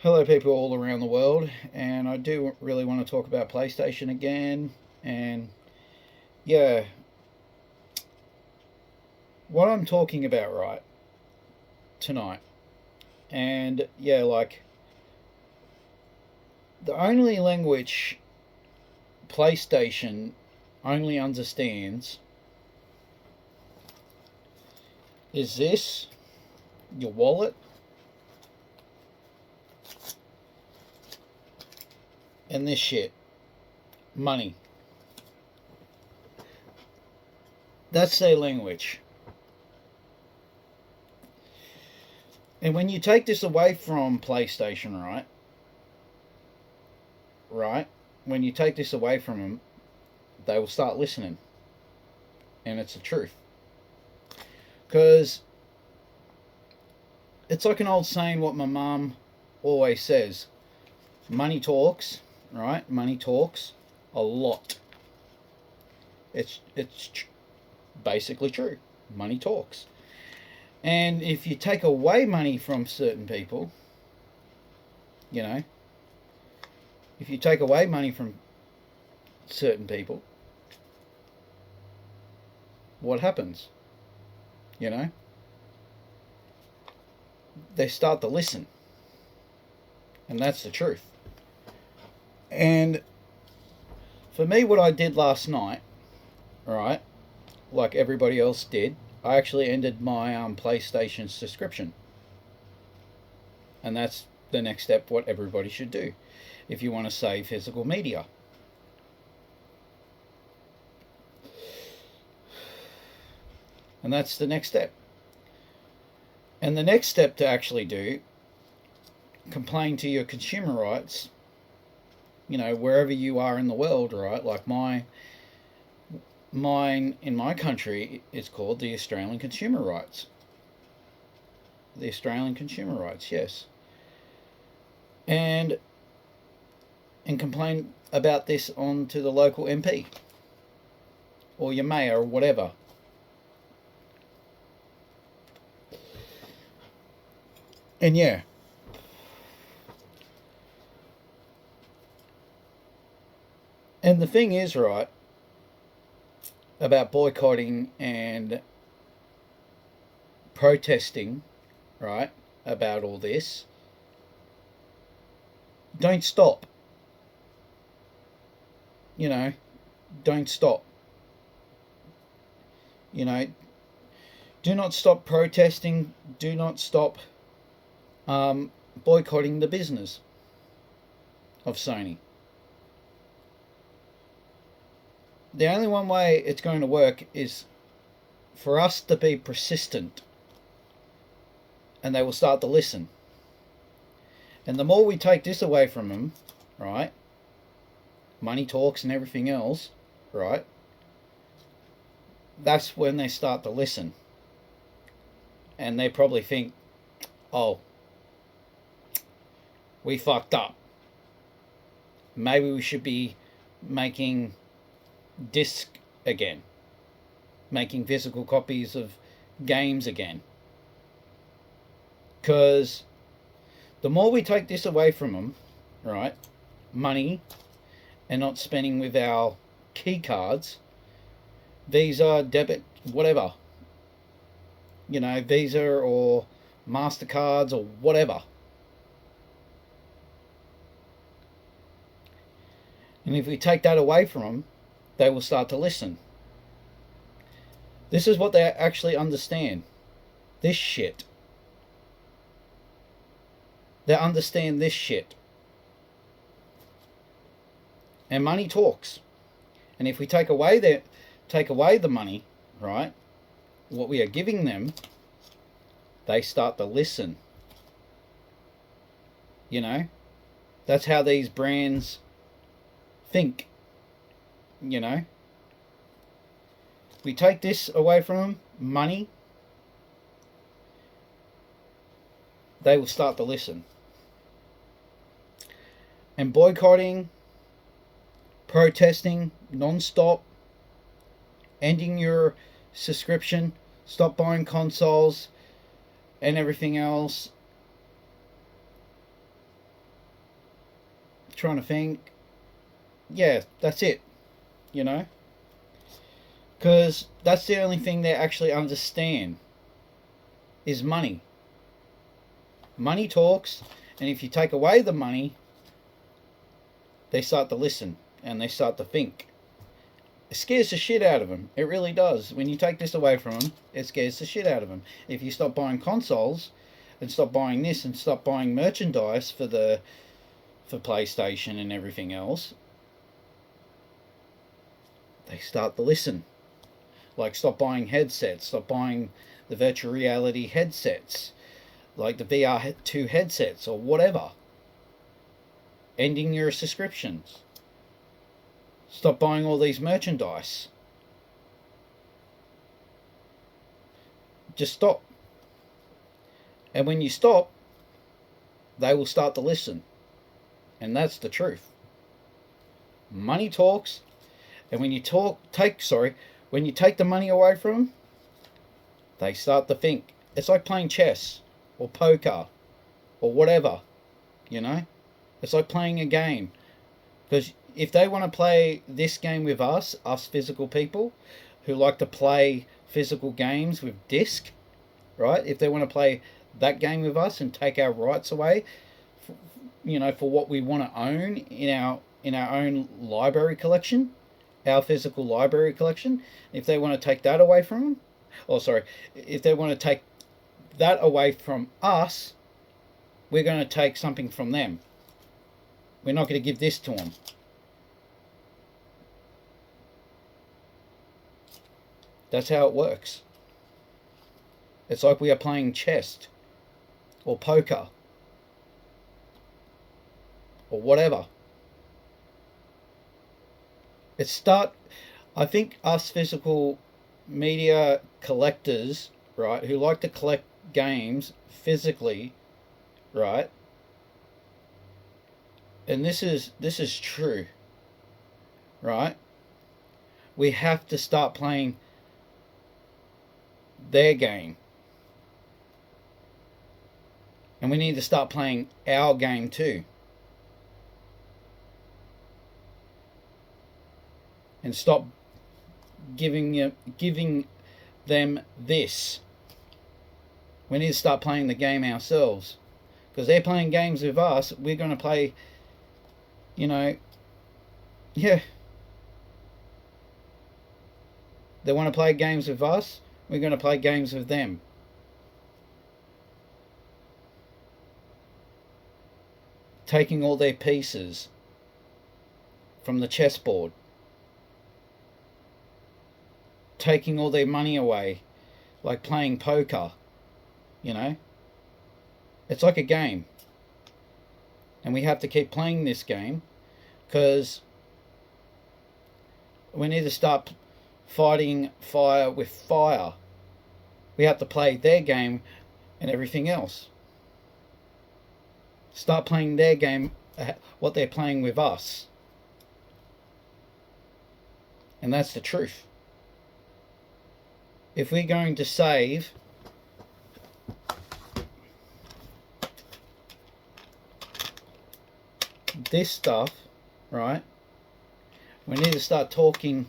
Hello, people all around the world, and I do really want to talk about PlayStation again. And yeah, what I'm talking about right tonight, and yeah, like the only language PlayStation only understands is this, your wallet, and this shit, money. That's their language. And when you take this away from PlayStation, right, when you take this away from them, they will start listening, and it's the truth. Because it's like an old saying what my mum always says: money talks, right? Money talks a lot. It's basically true. Money talks. And if you take away money from certain people, you know, if you take away money from certain people, what happens? You know, they start to listen. And that's the truth. And for me, what I did last night, right, like everybody else did, I actually ended my PlayStation subscription. And that's the next step, what everybody should do if you want to save physical media. And that's the next step. And the next step to actually do, complain to your consumer rights, you know, wherever you are in the world, right? Like mine in my country is called the Australian Consumer Rights. The Australian Consumer Rights, yes. And complain about this on to the local MP or your mayor or whatever. And yeah. And the thing is, right, about boycotting and protesting, right, about all this, don't stop. You know, don't stop. You know, do not stop protesting. Do not stop boycotting the business of Sony. The only one way it's going to work is for us to be persistent, and they will start to listen. And the more we take this away from them, right, money talks and everything else, right, that's when they start to listen. And they probably think, oh, we fucked up. Maybe we should be making disc again, making physical copies of games again. Because the more we take this away from them, right, money, and not spending with our key cards, Visa, debit, whatever, you know, Visa or MasterCards or whatever. And if we take that away from them, they will start to listen. This is what they actually understand. This shit. They understand this shit. And money talks. And if we take away the money, right, what we are giving them, they start to listen. You know? That's how these brands think. You know? We take this away from them, money, they will start to listen. And boycotting, protesting non-stop, ending your subscription, stop buying consoles and everything else, trying to think. Yeah, that's it, you know? Because that's the only thing they actually understand is money. Money talks, and if you take away the money, they start to listen and they start to think. It scares the shit out of them. It really does. When you take this away from them, it scares the shit out of them. If you stop buying consoles and stop buying this and stop buying merchandise for PlayStation and everything else, they start to listen. Like, stop buying headsets, stop buying the virtual reality headsets, like the VR2 headsets or whatever. Ending your subscriptions. Stop buying all these merchandise. Just stop. And when you stop, they will start to listen. And that's the truth. Money talks, and when you when you take the money away from them, they start to think. It's like playing chess or poker or whatever, you know? It's like playing a game. Because if they want to play this game with us physical people who like to play physical games with disc, right? If they want to play that game with us and take our rights away, for what we want to own in our own library collection, our physical library collection, if they want to take that away from them, if they want to take that away from us, we're going to take something from them. We're not going to give this to them. That's how it works. It's like we are playing chess or poker or whatever. I think us physical media collectors, right, who like to collect games physically, right, and this is true, right, we have to start playing their game. And we need to start playing our game too. And stop giving them this. We need to start playing the game ourselves. Because they're playing games with us, we're going to play, yeah. They want to play games with us, we're going to play games with them. Taking all their pieces from the chessboard. Taking all their money away, like playing poker, It's like a game. And we have to keep playing this game because we need to start fighting fire with fire. We have to play their game and everything else. Start playing their game, what they're playing with us. And that's the truth. If we're going to save this stuff, right, we need to start talking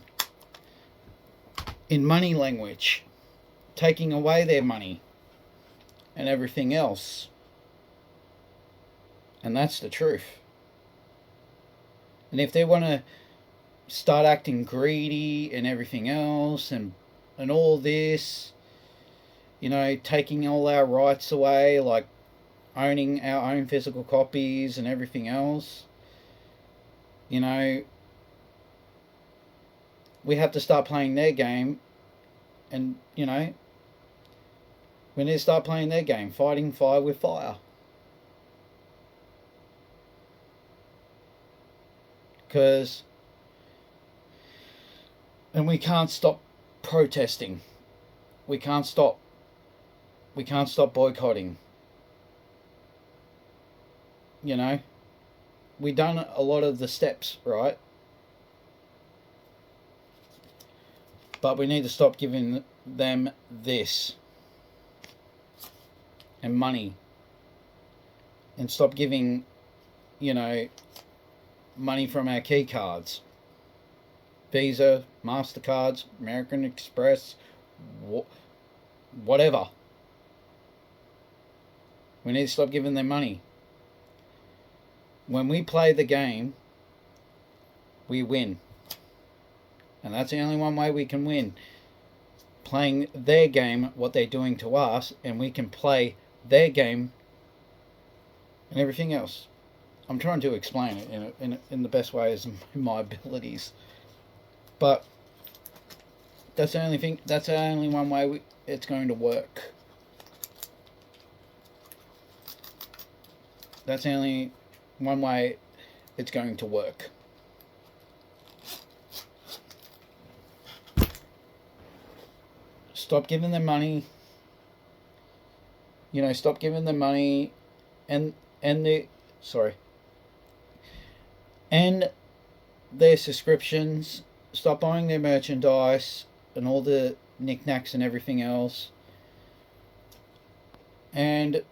in money language, taking away their money and everything else. And that's the truth. And if they want to start acting greedy and everything else and all this, taking all our rights away, like owning our own physical copies and everything else, we have to start playing their game. And, we need to start playing their game, fighting fire with fire. And we can't stop protesting. We can't stop boycotting. We've done a lot of the steps, right? But we need to stop giving them this and money, and stop giving, money from our key cards. Visa, MasterCards, American Express, whatever. We need to stop giving them money. When we play the game, we win. And that's the only one way we can win. Playing their game, what they're doing to us, and we can play their game and everything else. I'm trying to explain it in the best way as my abilities. But that's the only thing. That's the only one way it's going to work. That's the only one way it's going to work. Stop giving them money. Stop giving them money, and their subscriptions. Stop buying their merchandise and all the knickknacks and everything else. And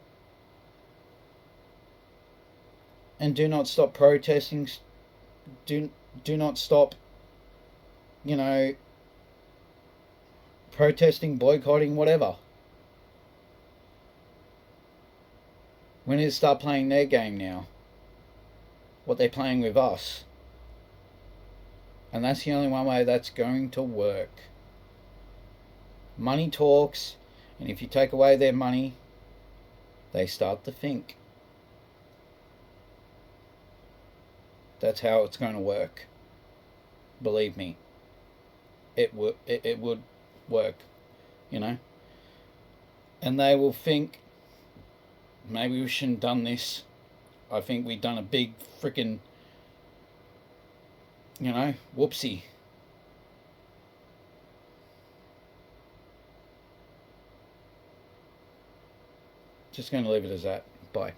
do not stop protesting. Do not stop, protesting, boycotting, whatever. We need to start playing their game now. What they're playing with us. And that's the only one way that's going to work. Money talks, and if you take away their money, they start to think. That's how it's going to work. Believe me. It would work, And they will think, maybe we shouldn't have done this. I think we've done a big freaking, whoopsie. Just going to leave it as that. Bye.